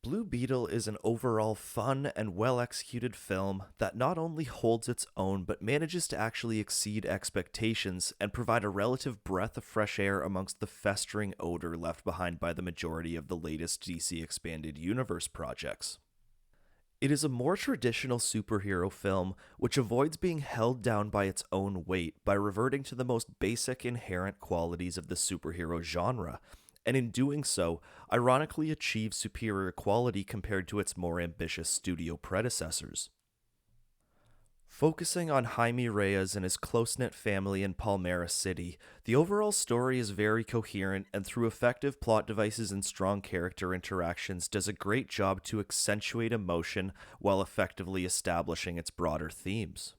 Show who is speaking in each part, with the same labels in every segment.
Speaker 1: Blue Beetle is an overall fun and well executed film that not only holds its own but manages to actually exceed expectations and provide a relative breath of fresh air amongst the festering odor left behind by the majority of the latest DC Expanded Universe projects. It is a more traditional superhero film which avoids being held down by its own weight by reverting to the most basic inherent qualities of the superhero genre, and in doing so, ironically achieves superior quality compared to its more ambitious studio predecessors. Focusing on Jaime Reyes and his close knit family in Palmera City, the overall story is very coherent and, through effective plot devices and strong character interactions, does a great job to accentuate emotion while effectively establishing its broader themes.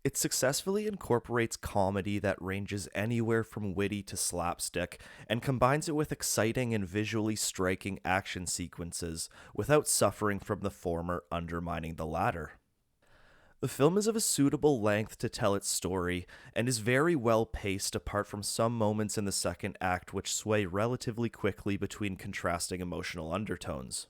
Speaker 1: It successfully incorporates comedy that ranges anywhere from witty to slapstick and combines it with exciting and visually striking action sequences without suffering from the former undermining the latter. The film is of a suitable length to tell its story and is very well paced apart from some moments in the second act which sway relatively quickly between contrasting emotional undertones.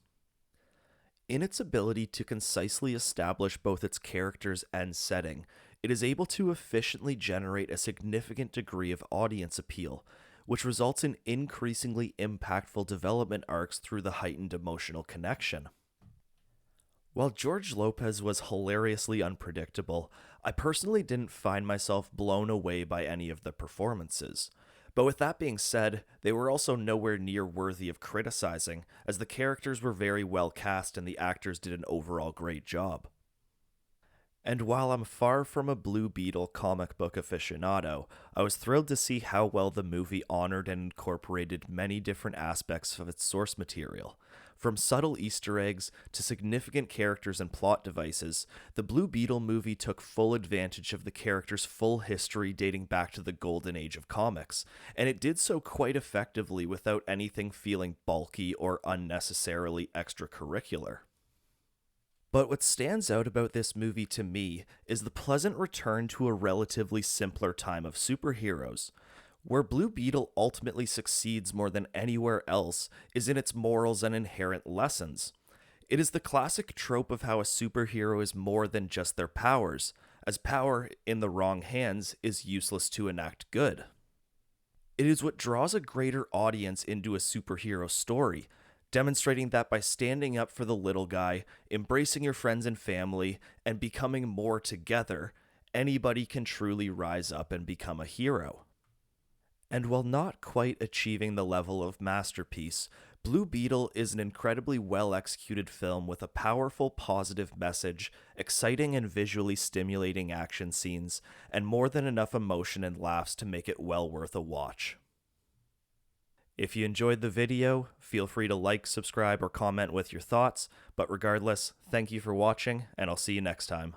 Speaker 1: In its ability to concisely establish both its characters and setting, it is able to efficiently generate a significant degree of audience appeal, which results in increasingly impactful development arcs through the heightened emotional connection. While George Lopez was hilariously unpredictable, I personally didn't find myself blown away by any of the performances. But with that being said, they were also nowhere near worthy of criticizing, as the characters were very well cast and the actors did an overall great job. And while I'm far from a Blue Beetle comic book aficionado, I was thrilled to see how well the movie honored and incorporated many different aspects of its source material. From subtle Easter eggs to significant characters and plot devices, the Blue Beetle movie took full advantage of the character's full history dating back to the golden age of comics, and it did so quite effectively without anything feeling bulky or unnecessarily extracurricular. But what stands out about this movie to me is the pleasant return to a relatively simpler time of superheroes. Where Blue Beetle ultimately succeeds more than anywhere else is in its morals and inherent lessons. It is the classic trope of how a superhero is more than just their powers, as power, in the wrong hands, is useless to enact good. It is what draws a greater audience into a superhero story, demonstrating that by standing up for the little guy, embracing your friends and family, and becoming more together, anybody can truly rise up and become a hero. And while not quite achieving the level of masterpiece, Blue Beetle is an incredibly well executed film with a powerful positive message, exciting and visually stimulating action scenes, and more than enough emotion and laughs to make it well worth a watch. If you enjoyed the video, feel free to like, subscribe, or comment with your thoughts, but regardless, thank you for watching, and I'll see you next time.